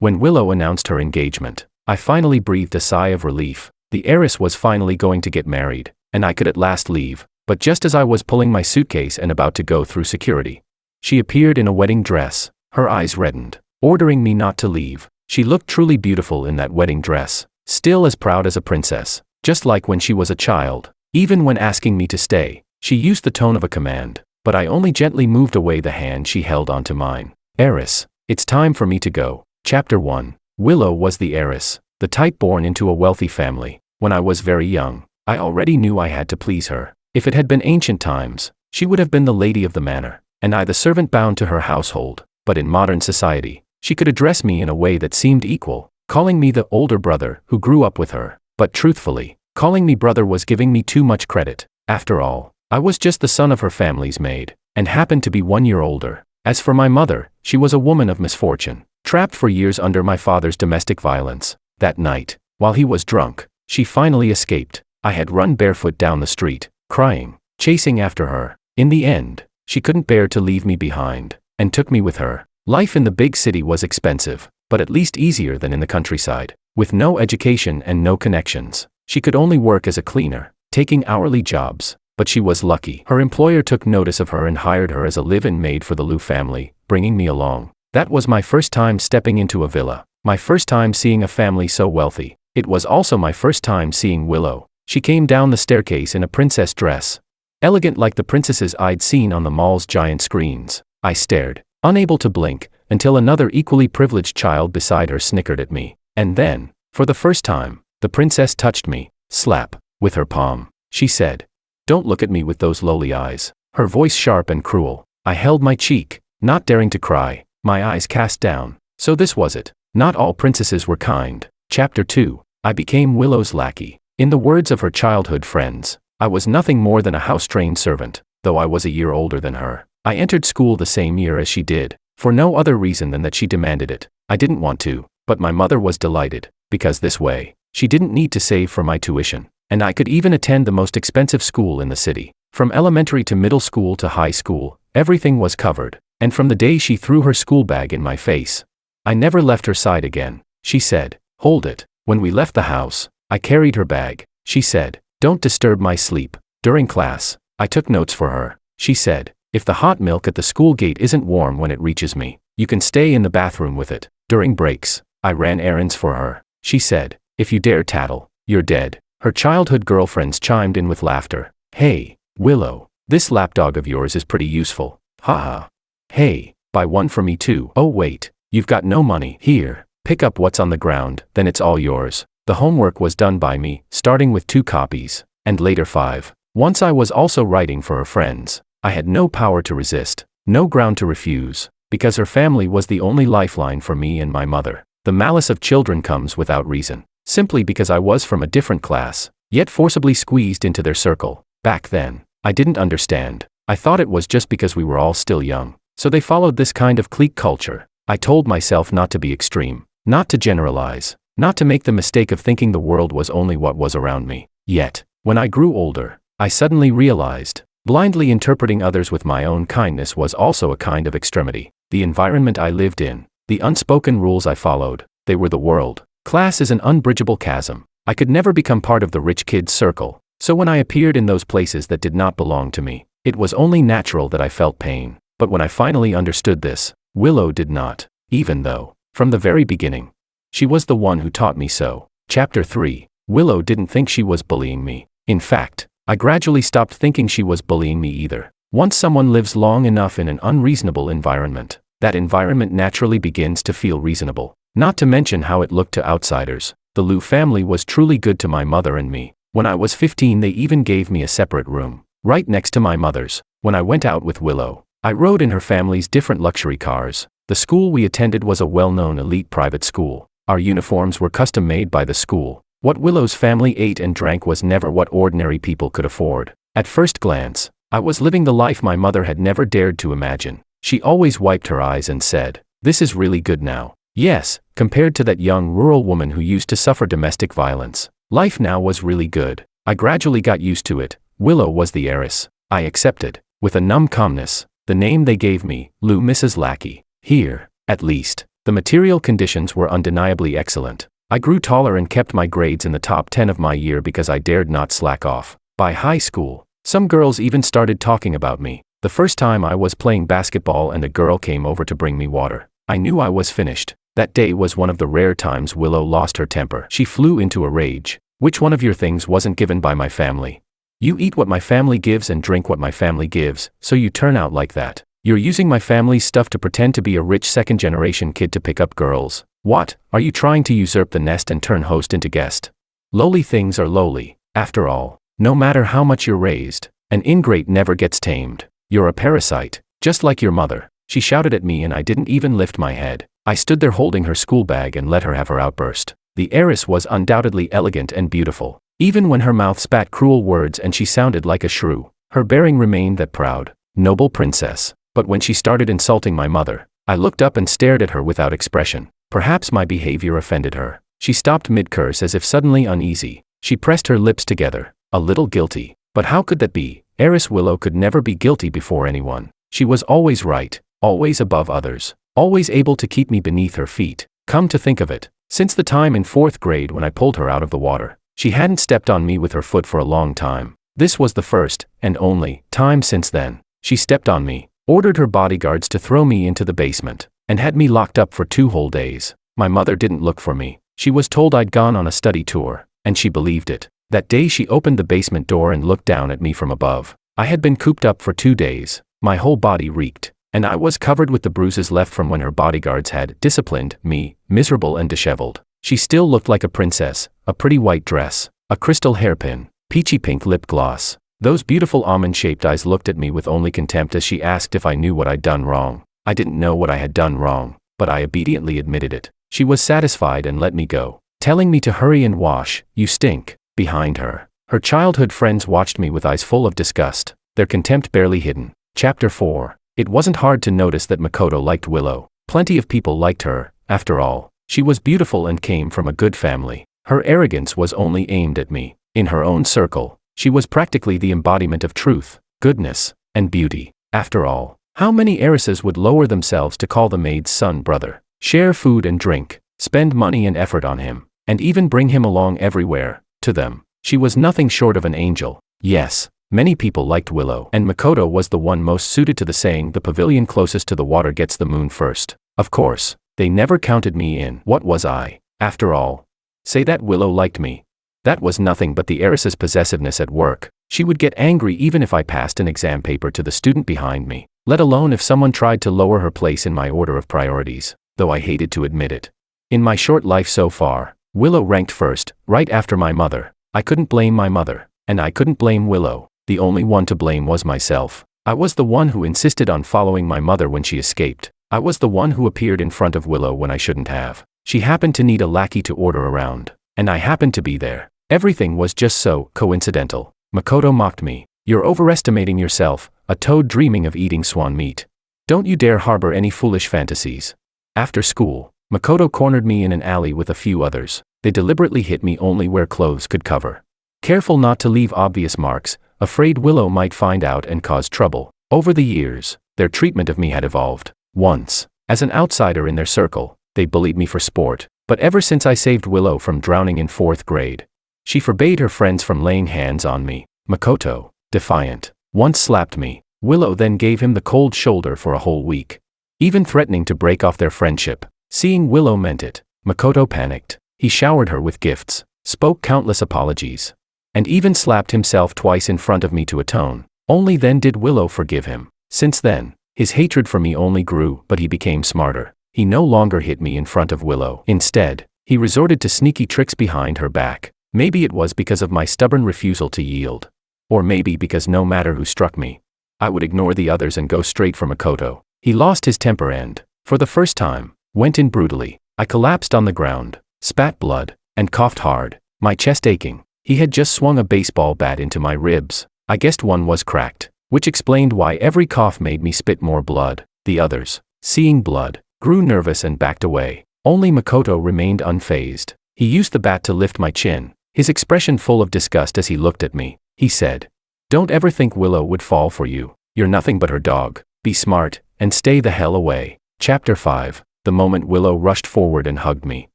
When Willow announced her engagement, I finally breathed a sigh of relief. The heiress was finally going to get married, and I could at last leave. But just as I was pulling my suitcase and about to go through security, she appeared in a wedding dress. Her eyes reddened, ordering me not to leave. She looked truly beautiful in that wedding dress, still as proud as a princess, just like when she was a child. Even when asking me to stay, she used the tone of a command, but I only gently moved away the hand she held onto mine. Heiress, it's time for me to go. Chapter 1. Willow was the heiress, the type born into a wealthy family. When I was very young, I already knew I had to please her. If it had been ancient times, she would have been the lady of the manor, and I the servant bound to her household. But in modern society, she could address me in a way that seemed equal, calling me the older brother who grew up with her. But truthfully, calling me brother was giving me too much credit. After all, I was just the son of her family's maid, and happened to be 1 year older. As for my mother, she was a woman of misfortune, trapped for years under my father's domestic violence. That night, while he was drunk, she finally escaped. I had run barefoot down the street, crying, chasing after her. In the end, she couldn't bear to leave me behind, and took me with her. Life in the big city was expensive, but at least easier than in the countryside. With no education and no connections, she could only work as a cleaner, taking hourly jobs. But she was lucky. Her employer took notice of her and hired her as a live-in maid for the Liu family, bringing me along. That was my first time stepping into a villa, my first time seeing a family so wealthy. It was also my first time seeing Willow. She came down the staircase in a princess dress, elegant like the princesses I'd seen on the mall's giant screens. I stared, unable to blink, until another equally privileged child beside her snickered at me. And then, for the first time, the princess touched me, slap, with her palm. She said, "Don't look at me with those lowly eyes." Her voice sharp and cruel. I held my cheek, not daring to cry, my eyes cast down. So this was it. Not all princesses were kind. Chapter 2. I became Willow's lackey. In the words of her childhood friends, I was nothing more than a house-trained servant, though I was a year older than her. I entered school the same year as she did, for no other reason than that she demanded it. I didn't want to, but my mother was delighted, because this way, she didn't need to save for my tuition, and I could even attend the most expensive school in the city. From elementary to middle school to high school, everything was covered, and from the day she threw her school bag in my face, I never left her side again. She said, "Hold it." When we left the house, I carried her bag. She said, "Don't disturb my sleep." During class, I took notes for her. She said, "If the hot milk at the school gate isn't warm when it reaches me, you can stay in the bathroom with it." During breaks, I ran errands for her. She said, "If you dare tattle, you're dead." Her childhood girlfriends chimed in with laughter. "Hey, Willow, this lapdog of yours is pretty useful. Haha. Hey, buy one for me too. Oh wait, you've got no money. Here, pick up what's on the ground, then it's all yours." The homework was done by me, starting with 2 copies, and later 5. Once I was also writing for her friends. I had no power to resist, no ground to refuse, because her family was the only lifeline for me and my mother. The malice of children comes without reason, simply because I was from a different class, yet forcibly squeezed into their circle. Back then, I didn't understand. I thought it was just because we were all still young, so they followed this kind of clique culture. I told myself not to be extreme, not to generalize, not to make the mistake of thinking the world was only what was around me. Yet, when I grew older, I suddenly realized, blindly interpreting others with my own kindness was also a kind of extremity. The environment I lived in, the unspoken rules I followed, they were the world. Class is an unbridgeable chasm. I could never become part of the rich kids' circle, so when I appeared in those places that did not belong to me, it was only natural that I felt pain. But when I finally understood this, Willow did not, even though, from the very beginning, she was the one who taught me so. Chapter 3. Willow didn't think she was bullying me. In fact, I gradually stopped thinking she was bullying me either. Once someone lives long enough in an unreasonable environment, that environment naturally begins to feel reasonable. Not to mention how it looked to outsiders. The Liu family was truly good to my mother and me. When I was 15, they even gave me a separate room, right next to my mother's. When I went out with Willow, I rode in her family's different luxury cars. The school we attended was a well-known elite private school. Our uniforms were custom made by the school. What Willow's family ate and drank was never what ordinary people could afford. At first glance, I was living the life my mother had never dared to imagine. She always wiped her eyes and said, "This is really good now." Yes, compared to that young rural woman who used to suffer domestic violence, life now was really good. I gradually got used to it. Willow was the heiress. I accepted, with a numb calmness, the name they gave me, Liu Mrs. Lackey. Here, at least, The material conditions were undeniably excellent. I grew taller and kept my grades in the top 10 of my year because I dared not slack off. By high school, some girls even started talking about me. The first time I was playing basketball and a girl came over to bring me water, I knew I was finished. That day was one of the rare times Willow lost her temper. She flew into a rage. Which one of your things wasn't given by my family? You eat what my family gives and drink what my family gives, so you turn out like that. You're using my family's stuff to pretend to be a rich second-generation kid to pick up girls. What? Are you trying to usurp the nest and turn host into guest? Lowly things are lowly. After all, no matter how much you're raised, an ingrate never gets tamed. You're a parasite, just like your mother. She shouted at me and I didn't even lift my head. I stood there holding her school bag and let her have her outburst. The heiress was undoubtedly elegant and beautiful, even when her mouth spat cruel words and she sounded like a shrew. Her bearing remained that proud, noble princess. But when she started insulting my mother, I looked up and stared at her without expression. Perhaps my behavior offended her. She stopped mid-curse as if suddenly uneasy. She pressed her lips together, a little guilty. But how could that be? Heiress Willow could never be guilty before anyone. She was always right, always above others, always able to keep me beneath her feet. Come to think of it, since the time in 4th grade when I pulled her out of the water, she hadn't stepped on me with her foot for a long time. This was the first, and only, time since then. She stepped on me, ordered her bodyguards to throw me into the basement, and had me locked up for 2 whole days. My mother didn't look for me. She was told I'd gone on a study tour, and she believed it. That day she opened the basement door and looked down at me from above. I had been cooped up for 2 days. My whole body reeked, and I was covered with the bruises left from when her bodyguards had disciplined me, miserable and disheveled. She still looked like a princess, a pretty white dress, a crystal hairpin, peachy pink lip gloss. Those beautiful almond-shaped eyes looked at me with only contempt as she asked if I knew what I'd done wrong. I didn't know what I had done wrong, but I obediently admitted it. She was satisfied and let me go, telling me to hurry and wash. You stink. Behind her, her childhood friends watched me with eyes full of disgust, their contempt barely hidden. Chapter 4. It wasn't hard to notice that Makoto liked Willow. Plenty of people liked her, after all. She was beautiful and came from a good family. Her arrogance was only aimed at me. In her own circle, she was practically the embodiment of truth, goodness, and beauty. After all, how many heiresses would lower themselves to call the maid's son brother, share food and drink, spend money and effort on him, and even bring him along everywhere? To them, she was nothing short of an angel. Yes, many people liked Willow, and Makoto was the one most suited to the saying, the pavilion closest to the water gets the moon first. Of course, they never counted me in. What was I, after all? Say that Willow liked me. That was nothing but the heiress's possessiveness at work. She would get angry even if I passed an exam paper to the student behind me, let alone if someone tried to lower her place in my order of priorities, though I hated to admit it. In my short life so far, Willow ranked first, right after my mother. I couldn't blame my mother, and I couldn't blame Willow. The only one to blame was myself. I was the one who insisted on following my mother when she escaped. I was the one who appeared in front of Willow when I shouldn't have. She happened to need a lackey to order around, and I happened to be there. Everything was just so coincidental. Makoto mocked me. You're overestimating yourself, a toad dreaming of eating swan meat. Don't you dare harbor any foolish fantasies. After school, Makoto cornered me in an alley with a few others. They deliberately hit me only where clothes could cover. Careful not to leave obvious marks, afraid Willow might find out and cause trouble. Over the years, their treatment of me had evolved. Once, as an outsider in their circle, they bullied me for sport. But ever since I saved Willow from drowning in 4th grade, she forbade her friends from laying hands on me. Makoto, defiant, once slapped me. Willow then gave him the cold shoulder for a whole week, even threatening to break off their friendship. Seeing Willow meant it, Makoto panicked. He showered her with gifts, spoke countless apologies, and even slapped himself twice in front of me to atone. Only then did Willow forgive him. Since then, his hatred for me only grew, but he became smarter. He no longer hit me in front of Willow. Instead, he resorted to sneaky tricks behind her back. Maybe it was because of my stubborn refusal to yield. Or maybe because no matter who struck me, I would ignore the others and go straight for Makoto. He lost his temper and, for the first time, went in brutally. I collapsed on the ground, spat blood, and coughed hard, my chest aching. He had just swung a baseball bat into my ribs. I guessed one was cracked, which explained why every cough made me spit more blood. The others, seeing blood, grew nervous and backed away. Only Makoto remained unfazed. He used the bat to lift my chin, his expression full of disgust as he looked at me. He said, "Don't ever think Willow would fall for you. You're nothing but her dog. Be smart, and stay the hell away." Chapter 5. the moment Willow rushed forward and hugged me.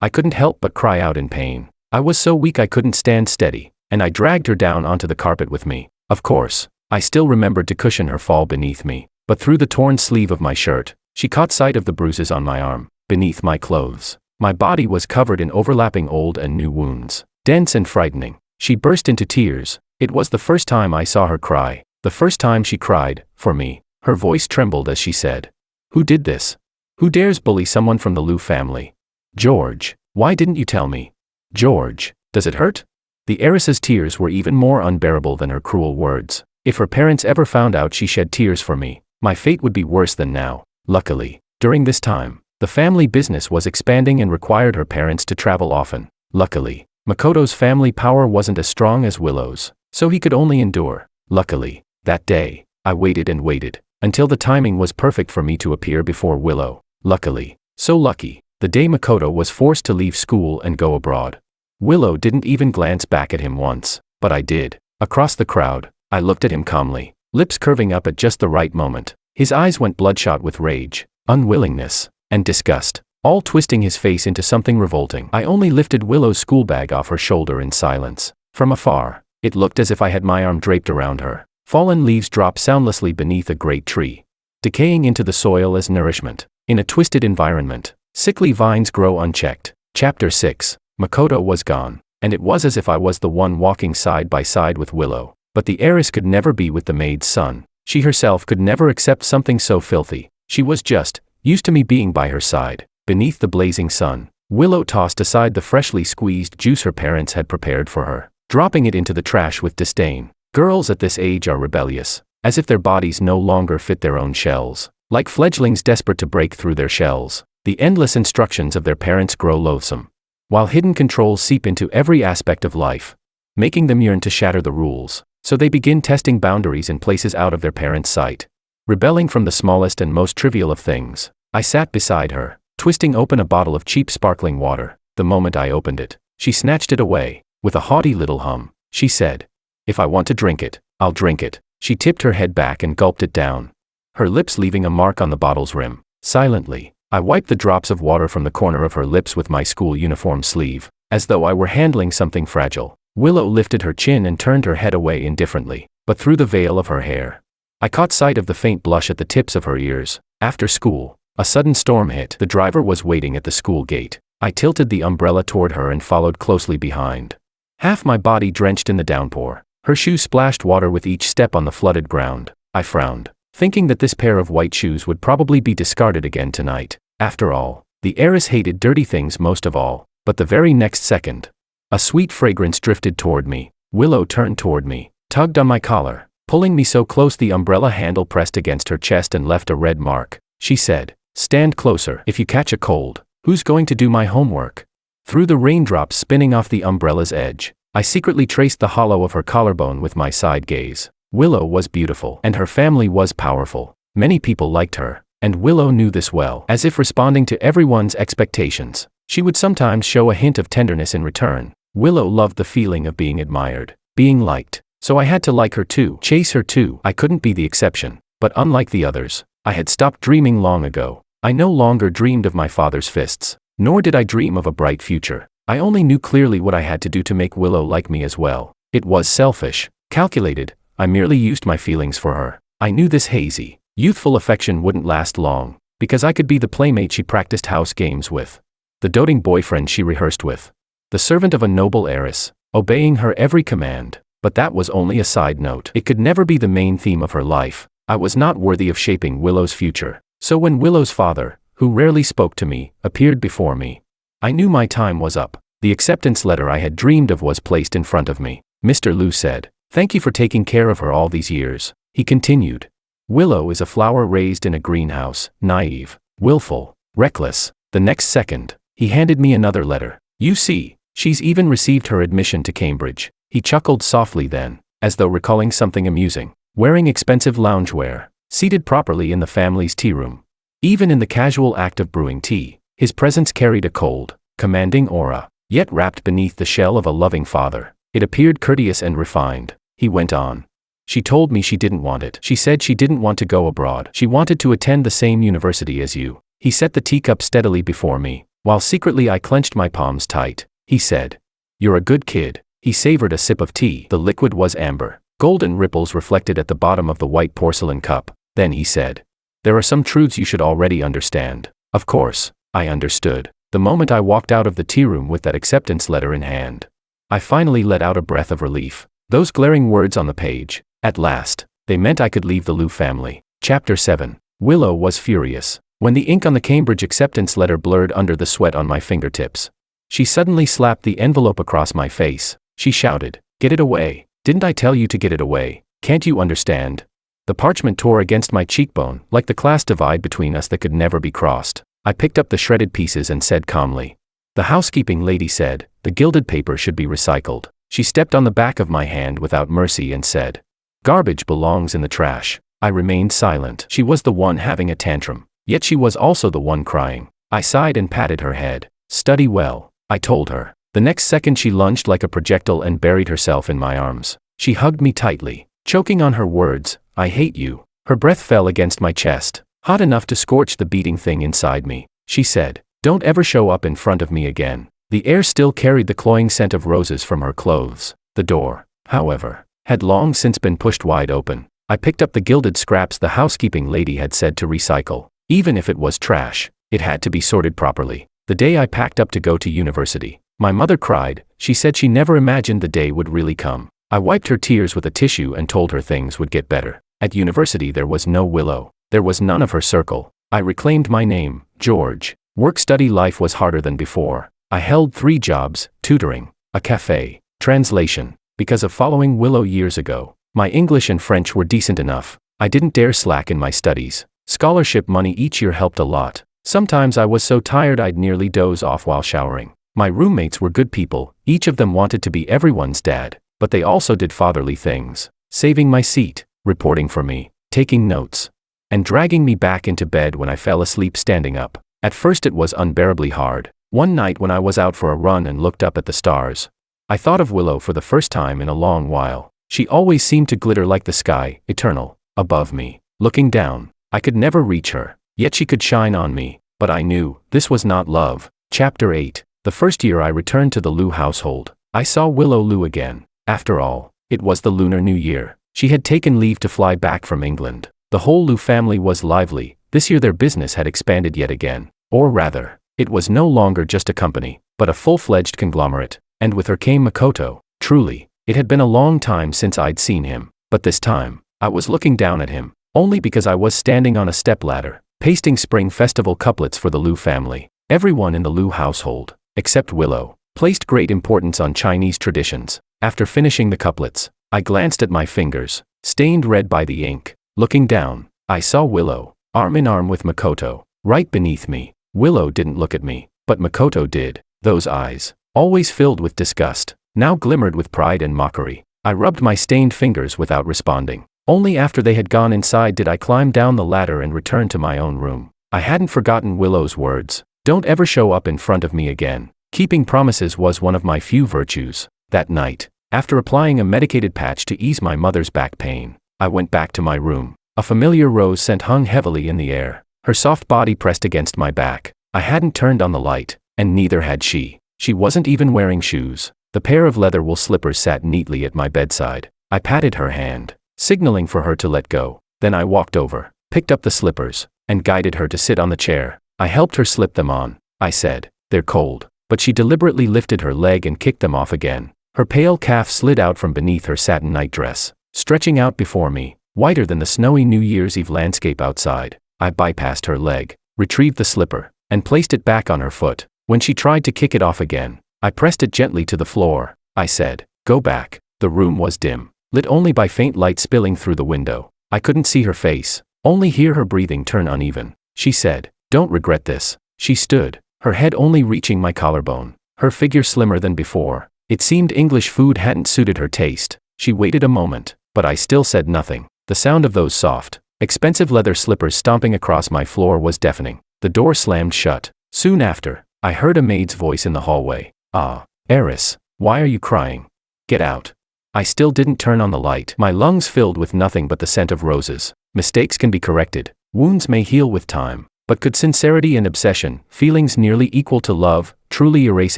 I couldn't help but cry out in pain. I was so weak I couldn't stand steady, and I dragged her down onto the carpet with me. Of course, I still remembered to cushion her fall beneath me, but through the torn sleeve of my shirt, she caught sight of the bruises on my arm, beneath my clothes. My body was covered in overlapping old and new wounds, dense and frightening. She burst into tears. It was the first time I saw her cry, the first time she cried, for me. Her voice trembled as she said, "Who did this? Who dares bully someone from the Liu family? George, why didn't you tell me? George, does it hurt?" The heiress's tears were even more unbearable than her cruel words. If her parents ever found out she shed tears for me, my fate would be worse than now. Luckily, during this time, the family business was expanding and required her parents to travel often. Luckily, Makoto's family power wasn't as strong as Willow's, so he could only endure. Luckily, that day, I waited and waited, until the timing was perfect for me to appear before Willow. Luckily, so lucky, the day Makoto was forced to leave school and go abroad. Willow didn't even glance back at him once, but I did. Across the crowd, I looked at him calmly, lips curving up at just the right moment. His eyes went bloodshot with rage, unwillingness, and disgust, all twisting his face into something revolting. I only lifted Willow's school bag off her shoulder in silence. From afar, it looked as if I had my arm draped around her. Fallen leaves drop soundlessly beneath a great tree, decaying into the soil as nourishment. In a twisted environment, sickly vines grow unchecked. Chapter 6. Makoto was gone, and it was as if I was the one walking side by side with Willow. But the heiress could never be with the maid's son. She herself could never accept something so filthy. She was just used to me being by her side. Beneath the blazing sun, Willow tossed aside the freshly squeezed juice her parents had prepared for her, dropping it into the trash with disdain. Girls at this age are rebellious, as if their bodies no longer fit their own shells. Like fledglings desperate to break through their shells, the endless instructions of their parents grow loathsome, while hidden controls seep into every aspect of life, making them yearn to shatter the rules. So they begin testing boundaries in places out of their parents' sight, rebelling from the smallest and most trivial of things. I sat beside her, twisting open a bottle of cheap sparkling water. The moment I opened it, she snatched it away. With a haughty little hum, she said, "If I want to drink it, I'll drink it." She tipped her head back and gulped it down, her lips leaving a mark on the bottle's rim. Silently, I wiped the drops of water from the corner of her lips with my school uniform sleeve, as though I were handling something fragile. Willow lifted her chin and turned her head away indifferently, but through the veil of her hair, I caught sight of the faint blush at the tips of her ears. After school, a sudden storm hit. The driver was waiting at the school gate. I tilted the umbrella toward her and followed closely behind, half my body drenched in the downpour. Her shoes splashed water with each step on the flooded ground. I frowned, thinking that this pair of white shoes would probably be discarded again tonight. After all, the heiress hated dirty things most of all. But the very next second, a sweet fragrance drifted toward me. Willow turned toward me, tugged on my collar, pulling me so close the umbrella handle pressed against her chest and left a red mark. She said, "Stand closer. If you catch a cold, who's going to do my homework?" Through the raindrops spinning off the umbrella's edge, I secretly traced the hollow of her collarbone with my side gaze. Willow was beautiful, and her family was powerful. Many people liked her, and Willow knew this well. As if responding to everyone's expectations, she would sometimes show a hint of tenderness in return. Willow loved the feeling of being admired, being liked. So I had to like her too, chase her too. I couldn't be the exception. But unlike the others, I had stopped dreaming long ago. I no longer dreamed of my father's fists, nor did I dream of a bright future. I only knew clearly what I had to do to make Willow like me as well. It was selfish, calculated. I merely used my feelings for her. I knew this hazy, youthful affection wouldn't last long, because I could be the playmate she practiced house games with, the doting boyfriend she rehearsed with, the servant of a noble heiress, obeying her every command. But that was only a side note. It could never be the main theme of her life. I was not worthy of shaping Willow's future. So when Willow's father, who rarely spoke to me, appeared before me, I knew my time was up. The acceptance letter I had dreamed of was placed in front of me. Mr. Liu said, "Thank you for taking care of her all these years." He continued, "Willow is a flower raised in a greenhouse, naive, willful, reckless." The next second, he handed me another letter. "You see, she's even received her admission to Cambridge." He chuckled softly then, as though recalling something amusing. Wearing expensive loungewear, seated properly in the family's tea room. Even in the casual act of brewing tea, his presence carried a cold, commanding aura, yet wrapped beneath the shell of a loving father. It appeared courteous and refined. He went on. "She told me she didn't want it. She said she didn't want to go abroad. She wanted to attend the same university as you." He set the teacup steadily before me, while secretly I clenched my palms tight. He said, "You're a good kid." He savored a sip of tea. The liquid was amber. Golden ripples reflected at the bottom of the white porcelain cup. Then he said, "There are some truths you should already understand." Of course, I understood. The moment I walked out of the tea room with that acceptance letter in hand, I finally let out a breath of relief. Those glaring words on the page, at last, they meant I could leave the Liu family. Chapter 7. Willow was furious. When the ink on the Cambridge acceptance letter blurred under the sweat on my fingertips, she suddenly slapped the envelope across my face. She shouted, "Get it away. Didn't I tell you to get it away? Can't you understand?" The parchment tore against my cheekbone, like the class divide between us that could never be crossed. I picked up the shredded pieces and said calmly, "The housekeeping lady said, the gilded paper should be recycled." She stepped on the back of my hand without mercy and said, "Garbage belongs in the trash." I remained silent. She was the one having a tantrum, yet she was also the one crying. I sighed and patted her head. "Study well," I told her. The next second she lunged like a projectile and buried herself in my arms. She hugged me tightly, choking on her words, "I hate you." Her breath fell against my chest, hot enough to scorch the beating thing inside me. She said, "Don't ever show up in front of me again." The air still carried the cloying scent of roses from her clothes. The door, however, had long since been pushed wide open. I picked up the gilded scraps the housekeeping lady had said to recycle. Even if it was trash, it had to be sorted properly. The day I packed up to go to university, my mother cried. She said she never imagined the day would really come. I wiped her tears with a tissue and told her things would get better. At university there was no Willow. There was none of her circle. I reclaimed my name, George. Work-study life was harder than before. I held 3 jobs, tutoring, a cafe, translation. Because of following Willow years ago, my English and French were decent enough. I didn't dare slack in my studies. Scholarship money each year helped a lot. Sometimes I was so tired I'd nearly doze off while showering. My roommates were good people. Each of them wanted to be everyone's dad, but they also did fatherly things, saving my seat, reporting for me, taking notes, and dragging me back into bed when I fell asleep standing up. At first it was unbearably hard. One night when I was out for a run and looked up at the stars, I thought of Willow for the first time in a long while. She always seemed to glitter like the sky, eternal, above me. Looking down, I could never reach her, yet she could shine on me. But I knew, this was not love. Chapter 8. The first year I returned to the Liu household, I saw Willow Liu again. After all, it was the Lunar New Year. She had taken leave to fly back from England. The whole Liu family was lively. This year their business had expanded yet again. Or rather, it was no longer just a company, but a full-fledged conglomerate. And with her came Makoto. Truly, it had been a long time since I'd seen him. But this time, I was looking down at him, only because I was standing on a stepladder, pasting Spring Festival couplets for the Liu family. Everyone in the Liu household, except Willow, placed great importance on Chinese traditions. After finishing the couplets, I glanced at my fingers, stained red by the ink. Looking down, I saw Willow, arm in arm with Makoto, right beneath me. Willow didn't look at me, but Makoto did. Those eyes, always filled with disgust, now glimmered with pride and mockery. I rubbed my stained fingers without responding. Only after they had gone inside did I climb down the ladder and return to my own room. I hadn't forgotten Willow's words. Don't ever show up in front of me again. Keeping promises was one of my few virtues. That night, after applying a medicated patch to ease my mother's back pain, I went back to my room. A familiar rose scent hung heavily in the air. Her soft body pressed against my back. I hadn't turned on the light, and neither had she. She wasn't even wearing shoes. The pair of leather wool slippers sat neatly at my bedside. I patted her hand, signaling for her to let go. Then I walked over, picked up the slippers, and guided her to sit on the chair. I helped her slip them on. I said, "They're cold." But she deliberately lifted her leg and kicked them off again. Her pale calf slid out from beneath her satin nightdress, stretching out before me, whiter than the snowy New Year's Eve landscape outside. I bypassed her leg, retrieved the slipper, and placed it back on her foot. When she tried to kick it off again, I pressed it gently to the floor. I said, "Go back." The room was dim, lit only by faint light spilling through the window. I couldn't see her face, only hear her breathing turn uneven. She said, "Don't regret this." She stood, her head only reaching my collarbone, her figure slimmer than before. It seemed English food hadn't suited her taste. She waited a moment, but I still said nothing. The sound of those soft, expensive leather slippers stomping across my floor was deafening. The door slammed shut. Soon after, I heard a maid's voice in the hallway. "Ah, Heiress, why are you crying? Get out." I still didn't turn on the light. My lungs filled with nothing but the scent of roses. Mistakes can be corrected. Wounds may heal with time. But could sincerity and obsession, feelings nearly equal to love, truly erase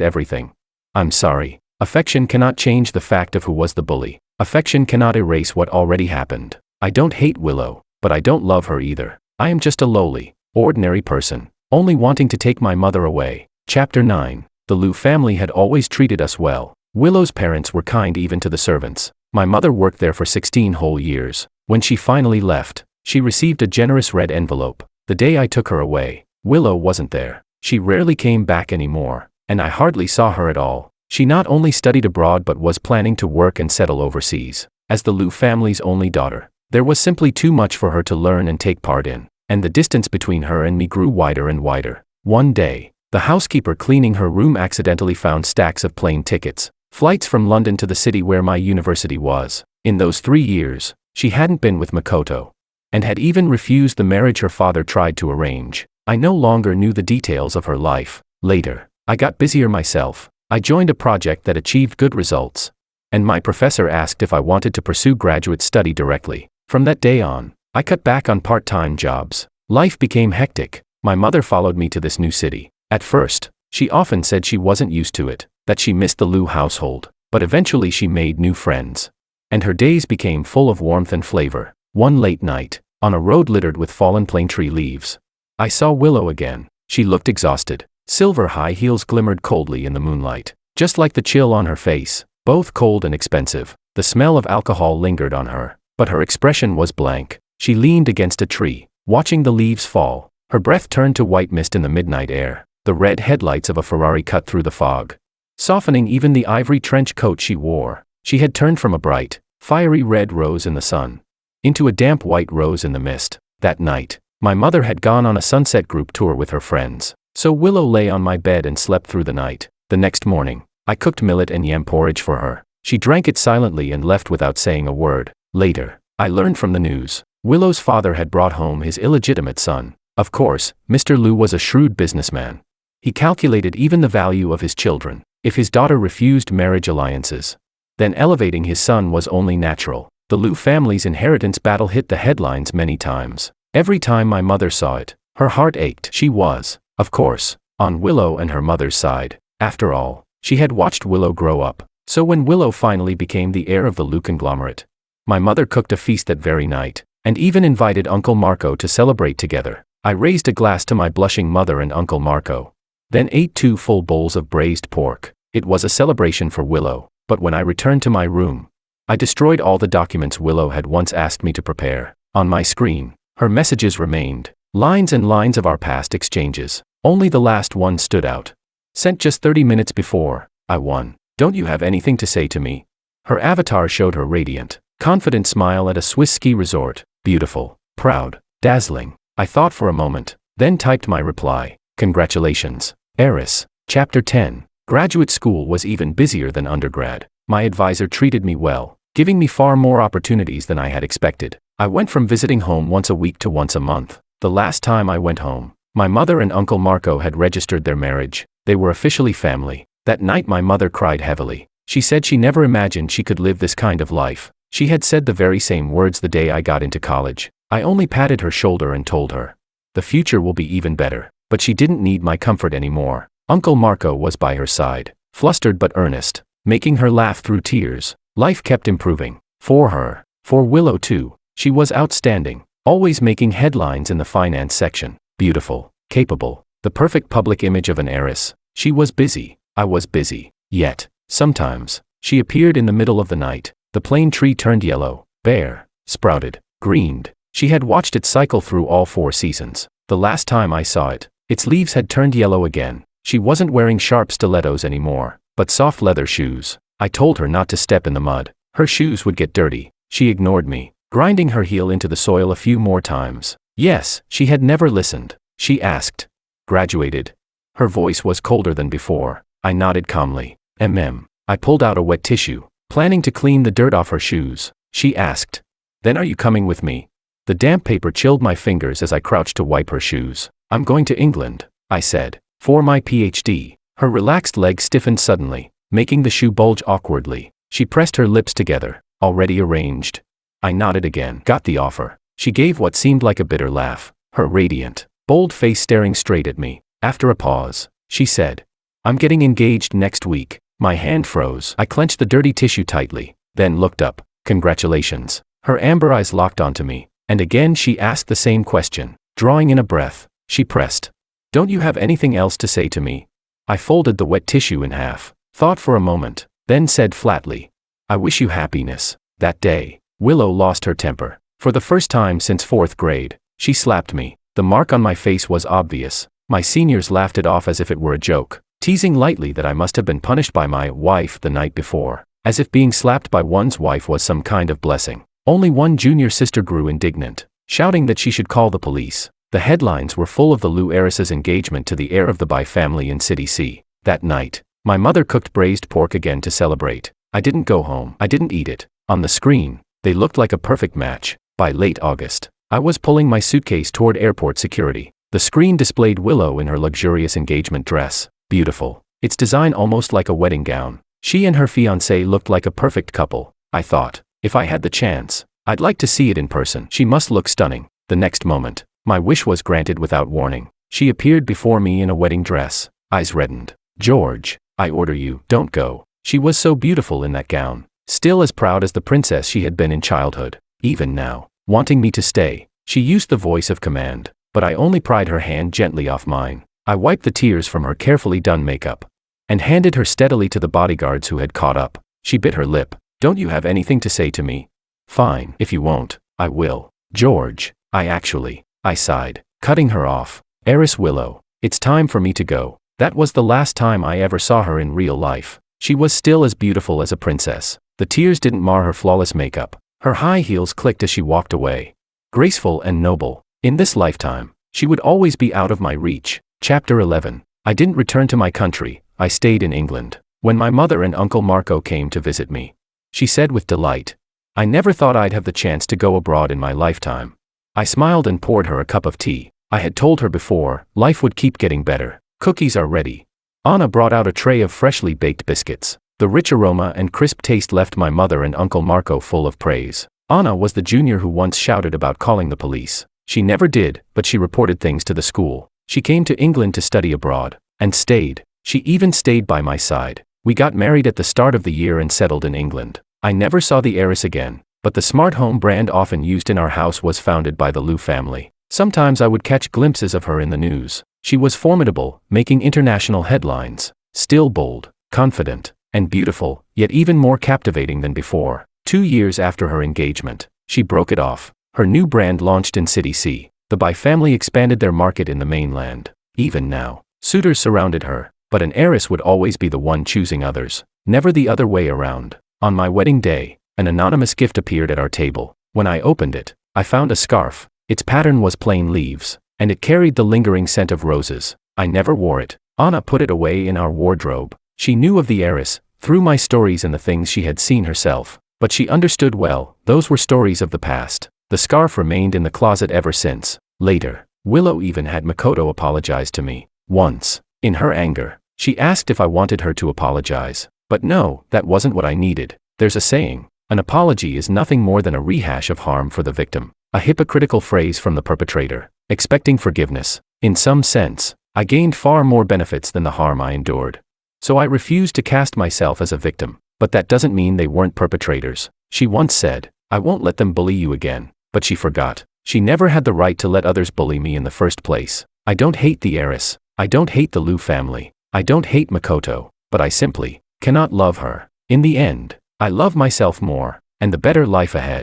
everything? I'm sorry. Affection cannot change the fact of who was the bully. Affection cannot erase what already happened. I don't hate Willow, but I don't love her either. I am just a lowly, ordinary person, only wanting to take my mother away. Chapter 9. The Liu family had always treated us well. Willow's parents were kind even to the servants. My mother worked there for 16 whole years. When she finally left, she received a generous red envelope. The day I took her away, Willow wasn't there. She rarely came back anymore, and I hardly saw her at all. She not only studied abroad but was planning to work and settle overseas. As the Liu family's only daughter, there was simply too much for her to learn and take part in, and the distance between her and me grew wider and wider. One day, the housekeeper cleaning her room accidentally found stacks of plane tickets, flights from London to the city where my university was. In those 3 years, she hadn't been with Makoto, and had even refused the marriage her father tried to arrange. I no longer knew the details of her life. Later, I got busier myself. I joined a project that achieved good results, and my professor asked if I wanted to pursue graduate study directly. From that day on, I cut back on part-time jobs. Life became hectic. My mother followed me to this new city. At first, she often said she wasn't used to it, that she missed the Liu household, but eventually she made new friends, and her days became full of warmth and flavor. One late night, on a road littered with fallen plane tree leaves, I saw Willow again. She looked exhausted. Silver high heels glimmered coldly in the moonlight, just like the chill on her face, both cold and expensive. The smell of alcohol lingered on her, but her expression was blank. She leaned against a tree, watching the leaves fall. Her breath turned to white mist in the midnight air. The red headlights of a Ferrari cut through the fog, softening even the ivory trench coat she wore. She had turned from a bright, fiery red rose in the sun into a damp white rose in the mist. That night, my mother had gone on a sunset group tour with her friends. So Willow lay on my bed and slept through the night. The next morning, I cooked millet and yam porridge for her. She drank it silently and left without saying a word. Later, I learned from the news, Willow's father had brought home his illegitimate son. Of course, Mr. Liu was a shrewd businessman. He calculated even the value of his children. If his daughter refused marriage alliances, then elevating his son was only natural. The Liu family's inheritance battle hit the headlines many times. Every time my mother saw it, her heart ached. She was, of course, on Willow and her mother's side. After all, she had watched Willow grow up. So when Willow finally became the heir of the Liu conglomerate, my mother cooked a feast that very night, and even invited Uncle Marco to celebrate together. I raised a glass to my blushing mother and Uncle Marco, then ate 2 full bowls of braised pork. It was a celebration for Willow, but when I returned to my room, I destroyed all the documents Willow had once asked me to prepare. On my screen, her messages remained. Lines and lines of our past exchanges. Only the last one stood out. Sent just 30 minutes before I won. Don't you have anything to say to me? Her avatar showed her radiant, confident smile at a Swiss ski resort. Beautiful, proud, dazzling. I thought for a moment, then typed my reply. Congratulations, Heiress. Chapter 10. Graduate school was even busier than undergrad. My advisor treated me well, giving me far more opportunities than I had expected. I went from visiting home once a week to once a month. The last time I went home, my mother and Uncle Marco had registered their marriage. They were officially family. That night my mother cried heavily. She said she never imagined she could live this kind of life. She had said the very same words the day I got into college. I only patted her shoulder and told her, the future will be even better. But she didn't need my comfort anymore. Uncle Marco was by her side, flustered but earnest, making her laugh through tears. Life kept improving. For her, for Willow too. She was outstanding, always making headlines in the finance section. Beautiful, capable, the perfect public image of an heiress. She was busy. I was busy. Yet, sometimes, she appeared in the middle of the night. The plane tree turned yellow, bare, sprouted, greened. She had watched it cycle through all 4 seasons. The last time I saw it, its leaves had turned yellow again. She wasn't wearing sharp stilettos anymore, but soft leather shoes. I told her not to step in the mud. Her shoes would get dirty. She ignored me, grinding her heel into the soil a few more times. Yes, she had never listened. She asked, graduated? Her voice was colder than before. I nodded calmly. I pulled out a wet tissue, planning to clean the dirt off her shoes. She asked, then are you coming with me? The damp paper chilled my fingers as I crouched to wipe her shoes. I'm going to England, I said, for my PhD. Her relaxed leg stiffened suddenly, making the shoe bulge awkwardly. She pressed her lips together. Already arranged. I nodded again. Got the offer. She gave what seemed like a bitter laugh. Her radiant, bold face staring straight at me. After a pause, she said, "I'm getting engaged next week." My hand froze. I clenched the dirty tissue tightly, then looked up. "Congratulations." Her amber eyes locked onto me, and again she asked the same question. Drawing in a breath, she pressed, "Don't you have anything else to say to me?" I folded the wet tissue in half, thought for a moment, then said flatly, "I wish you happiness." That day, Willow lost her temper. For the first time since 4th grade, she slapped me. The mark on my face was obvious. My seniors laughed it off as if it were a joke, teasing lightly that I must have been punished by my wife the night before, as if being slapped by one's wife was some kind of blessing. Only one junior sister grew indignant, shouting that she should call the police. The headlines were full of the Lou Heiress's engagement to the heir of the Bai family in City C. That night, my mother cooked braised pork again to celebrate. I didn't go home. I didn't eat it. On the screen, they looked like a perfect match. By late August, I was pulling my suitcase toward airport security. The screen displayed Willow in her luxurious engagement dress. Beautiful. Its design almost like a wedding gown. She and her fiancé looked like a perfect couple. I thought, if I had the chance, I'd like to see it in person. She must look stunning. The next moment, my wish was granted without warning. She appeared before me in a wedding dress. Eyes reddened. "George, I order you, don't go." She was so beautiful in that gown, still as proud as the princess she had been in childhood. Even now, wanting me to stay, she used the voice of command, but I only pried her hand gently off mine. I wiped the tears from her carefully done makeup and handed her steadily to the bodyguards who had caught up. She bit her lip. "Don't you have anything to say to me?" "Fine, if you won't, I will." "George, I sighed, cutting her off. "Heiress Willow, it's time for me to go." That was the last time I ever saw her in real life. She was still as beautiful as a princess. The tears didn't mar her flawless makeup. Her high heels clicked as she walked away. Graceful and noble. In this lifetime, she would always be out of my reach. Chapter 11. I didn't return to my country. I stayed in England. When my mother and Uncle Marco came to visit me, she said with delight, "I never thought I'd have the chance to go abroad in my lifetime." I smiled and poured her a cup of tea. I had told her before, life would keep getting better. "Cookies are ready." Anna brought out a tray of freshly baked biscuits. The rich aroma and crisp taste left my mother and Uncle Marco full of praise. Anna was the junior who once shouted about calling the police. She never did, but she reported things to the school. She came to England to study abroad, and stayed. She even stayed by my side. We got married at the start of the year and settled in England. I never saw the heiress again, but the smart home brand often used in our house was founded by the Lou family. Sometimes I would catch glimpses of her in the news. She was formidable, making international headlines. Still bold, confident, and beautiful, yet even more captivating than before. 2 years after her engagement, she broke it off. Her new brand launched in City C. The Bai family expanded their market in the mainland. Even now, suitors surrounded her, but an heiress would always be the one choosing others, never the other way around. On my wedding day, an anonymous gift appeared at our table. When I opened it, I found a scarf. Its pattern was plain leaves, and it carried the lingering scent of roses. I never wore it. Anna put it away in our wardrobe. She knew of the heiress, through my stories and the things she had seen herself. But she understood well, those were stories of the past. The scarf remained in the closet ever since. Later, Willow even had Makoto apologize to me. Once, in her anger, she asked if I wanted her to apologize. But no, that wasn't what I needed. There's a saying, an apology is nothing more than a rehash of harm for the victim. A hypocritical phrase from the perpetrator, expecting forgiveness. In some sense, I gained far more benefits than the harm I endured. So I refused to cast myself as a victim. But that doesn't mean they weren't perpetrators. She once said, "I won't let them bully you again." But she forgot. She never had the right to let others bully me in the first place. I don't hate the heiress. I don't hate the Lou family. I don't hate Makoto. But I simply cannot love her. In the end, I love myself more, and the better life ahead.